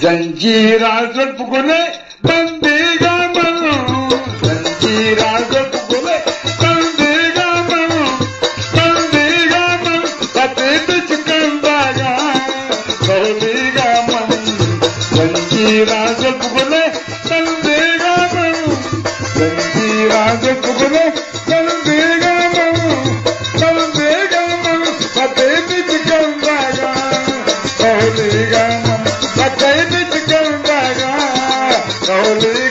జంజీరా జరుపుకునే బందీగా మనం జంజీరా జరుపుకునే బందీగా మనం ప్రతి పిచ్చుకందాగా బౌలీగా మనం జంజీరా జరుపుకునే బందీగా మనం జంజీరా జరుపుకునే బందీగా మనం ప్రతి పిచ్చుకందాగా బౌలీగా మనం ప్రతి పిచ్చుకందాగా బౌలీగా